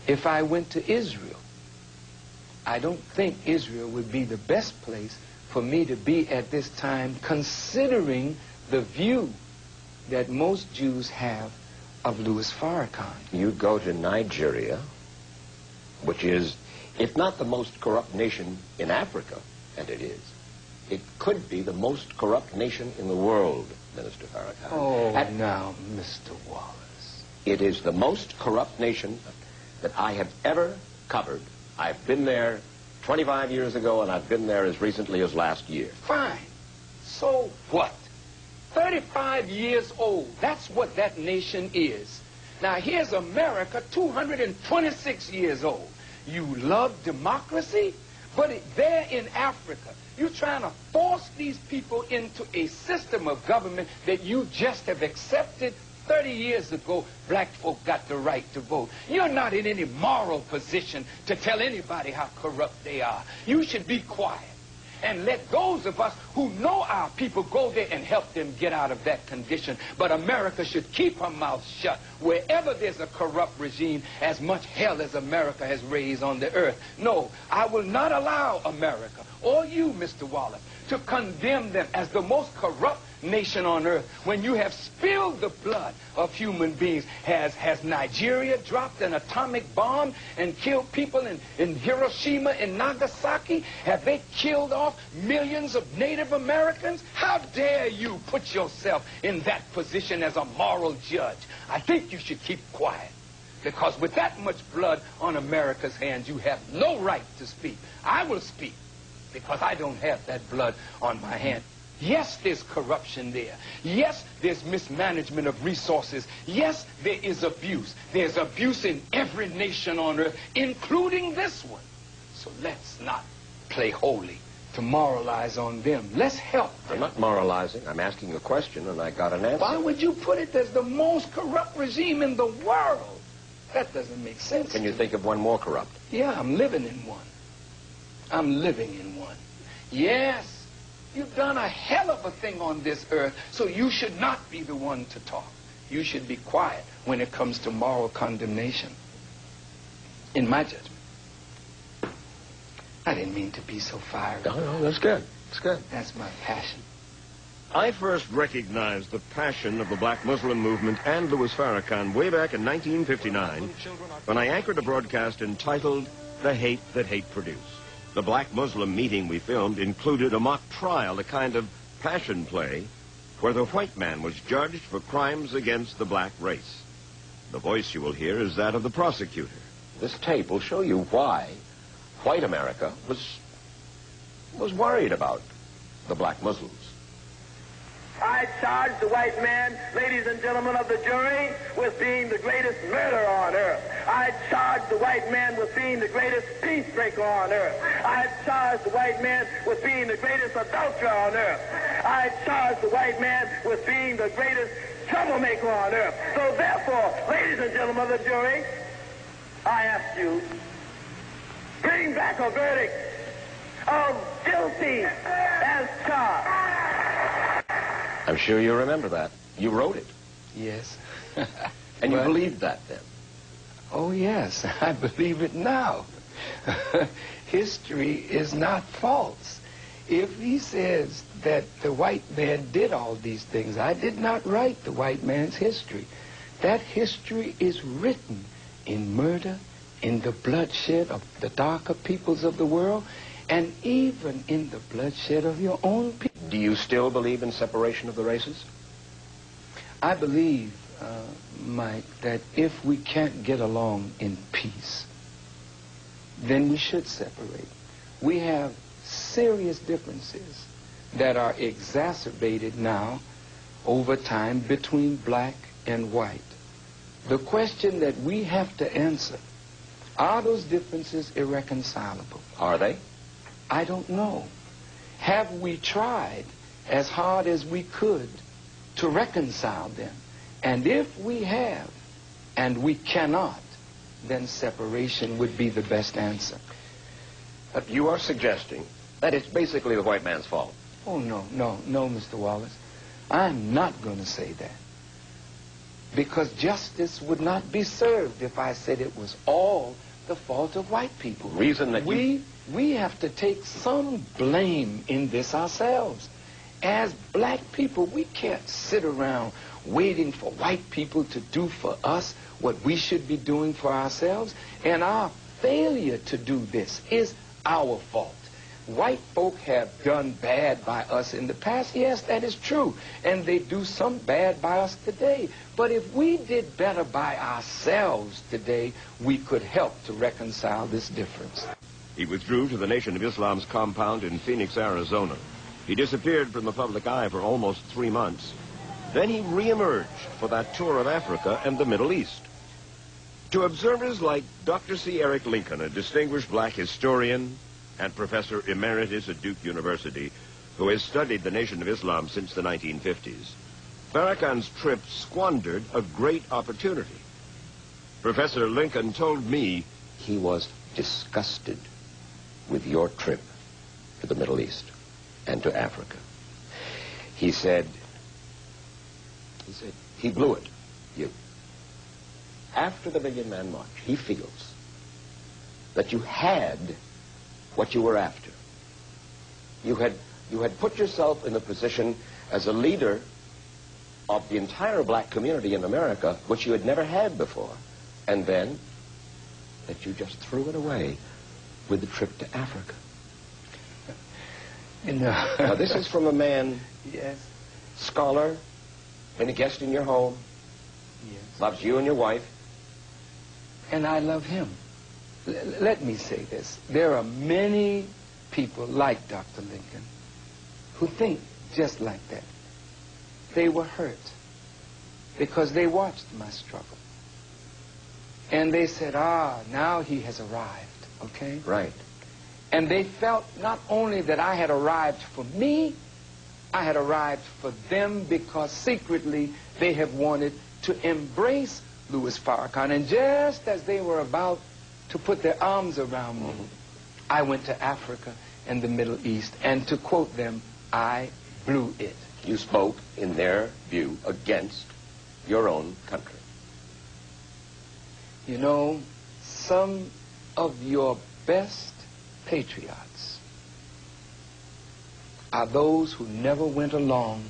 If I went to Israel, I don't think Israel would be the best place for me to be at this time, considering the view that most Jews have of Louis Farrakhan. You go to Nigeria, which is, if not the most corrupt nation in Africa, and it is, it could be the most corrupt nation in the world, Minister Farrakhan. Oh, now, Mr. Wallace. It is the most corrupt nation that I have ever covered. I've been there 25 years ago, and I've been there as recently as last year. Fine. So what? 35 years old. That's what that nation is. Now, here's America, 226 years old. You love democracy, but there in Africa, you're trying to force these people into a system of government that you just have accepted. 30 years ago, black folk got the right to vote. You're not in any moral position to tell anybody how corrupt they are. You should be quiet and let those of us who know our people go there and help them get out of that condition. But America should keep her mouth shut. Wherever there's a corrupt regime, as much hell as America has raised on the earth. No, I will not allow America, or you, Mr. Wallace, to condemn them as the most corrupt nation on earth when you have spilled the blood of human beings. Has Nigeria dropped an atomic bomb and killed people in Hiroshima and Nagasaki? Have they killed off millions of Native Americans? How dare you put yourself in that position as a moral judge? I think you should keep quiet, because with that much blood on America's hands, you have no right to speak. I will speak, because I don't have that blood on my hands. Yes, there's corruption there. Yes, there's mismanagement of resources. Yes, there is abuse. There's abuse in every nation on earth, including this one. So let's not play holy to moralize on them. Let's help them. I'm not moralizing. I'm asking a question, and I got an answer. Why would you put it as the most corrupt regime in the world? That doesn't make sense. Can you think of one more corrupt? Yeah, I'm living in one. I'm living in one. Yes. You've done a hell of a thing on this earth, so you should not be the one to talk. You should be quiet when it comes to moral condemnation, in my judgment. I didn't mean to be so fiery. No, that's good. That's good. That's my passion. I first recognized the passion of the black Muslim movement and Louis Farrakhan way back in 1959 when I anchored a broadcast entitled The Hate That Hate Produced. The black Muslim meeting we filmed included a mock trial, a kind of passion play, where the white man was judged for crimes against the black race. The voice you will hear is that of the prosecutor. This tape will show you why white America was worried about the black Muslims. I charge the white man, ladies and gentlemen of the jury, with being the greatest murderer on earth. I charge the white man with being the greatest peace breaker on earth. I charge the white man with being the greatest adulterer on earth. I charge the white man with being the greatest troublemaker on earth. So therefore, ladies and gentlemen of the jury, I ask you, bring back a verdict of guilty as charged. I'm sure you remember that. You wrote it. Yes. And you believed that then? Oh, yes. I believe it now. History is not false. If he says that the white man did all these things, I did not write the white man's history. That history is written in murder, in the bloodshed of the darker peoples of the world, and even in the bloodshed of your own people. Do you still believe in separation of the races? I believe, Mike, that if we can't get along in peace, then we should separate. We have serious differences that are exacerbated now over time between black and white. The question that we have to answer, are those differences irreconcilable? Are they? I don't know. Have we tried as hard as we could to reconcile them? And if we have, and we cannot, then separation would be the best answer. But you are suggesting that it's basically the white man's fault. Oh, no, Mr. Wallace. I'm not going to say that. because justice would not be served if I said it was all the fault of white people. Reason that we have to take some blame in this ourselves. As black people, we can't sit around waiting for white people to do for us what we should be doing for ourselves. And our failure to do this is our fault. White folk have done bad by us in the past. Yes, that is true. And they do some bad by us today. But if we did better by ourselves today, we could help to reconcile this difference. He withdrew to the Nation of Islam's compound in Phoenix, Arizona. He disappeared from the public eye for almost 3 months. Then he reemerged for that tour of Africa and the Middle East. To observers like Dr. C. Eric Lincoln, a distinguished black historian and professor emeritus at Duke University, who has studied the Nation of Islam since the 1950s, Farrakhan's trip squandered a great opportunity. Professor Lincoln told me he was disgusted with your trip to the Middle East and to Africa. He said he blew it, you. After the Million Man March, he feels that you had what you were after. You had put yourself in the position as a leader of the entire black community in America, which you had never had before. And then that you just threw it away with the trip to Africa. Now, this is from a man, yes, scholar, been a guest in your home, yes, loves you and your wife. and I love him. Let me say this. There are many people like Dr. Lincoln who think just like that. They were hurt because they watched my struggle. And they said, now he has arrived, okay? Right. And they felt not only that I had arrived for me, I had arrived for them because secretly they have wanted to embrace Louis Farrakhan. And just as they were about to put their arms around me, I went to Africa and the Middle East. And to quote them, I blew it. You spoke, in their view, against your own country. You know, some of your best patriots are those who never went along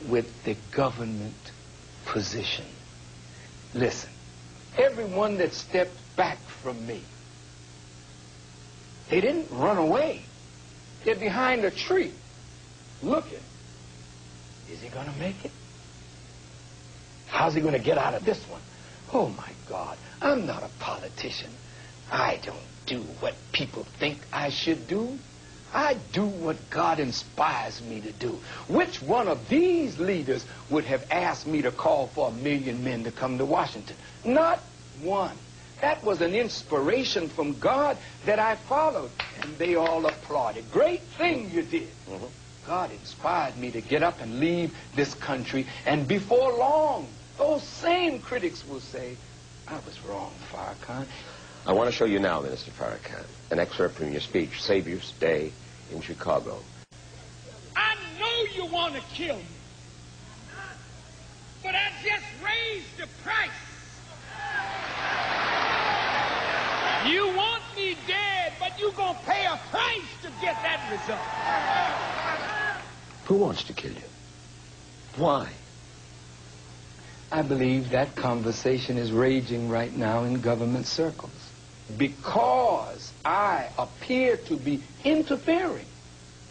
with the government position. Listen, everyone that stepped back from me, they didn't run away. They're behind a tree, looking. Is he going to make it? How's he going to get out of this one? Oh, my God, I'm not a politician. I don't do what people think I should do. I do what God inspires me to do. Which one of these leaders would have asked me to call for 1 million men to come to Washington? Not one. That was an inspiration from God that I followed, and they all applauded. Great thing you did. God inspired me to get up and leave this country, and before long, those same critics will say, I was wrong, Farrakhan. I want to show you now, Minister Farrakhan, an excerpt from your speech, Savior's Day in Chicago. I know you want to kill me, but I just raised the price. You want me dead, but you're going to pay a price to get that result. Who wants to kill you? Why? I believe that conversation is raging right now in government circles. Because I appear to be interfering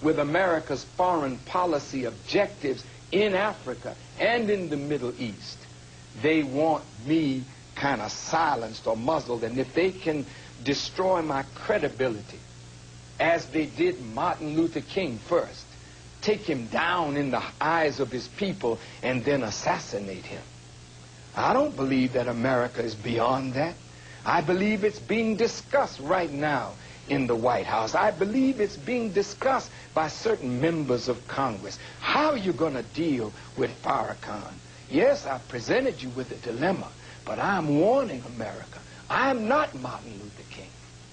with America's foreign policy objectives in Africa and in the Middle East. They want me kind of silenced or muzzled, and if they can destroy my credibility, as they did Martin Luther King first, take him down in the eyes of his people and then assassinate him. I don't believe that America is beyond that. I believe it's being discussed right now in the White House. I believe it's being discussed by certain members of Congress. How are you going to deal with Farrakhan? Yes, I presented you with a dilemma, but I'm warning America. I'm not Martin Luther King.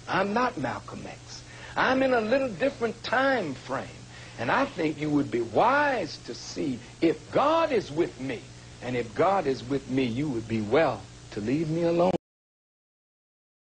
I'm not Malcolm X. I'm in a little different time frame, and I think you would be wise to see if God is with me, And if God is with me, you would be well to leave me alone.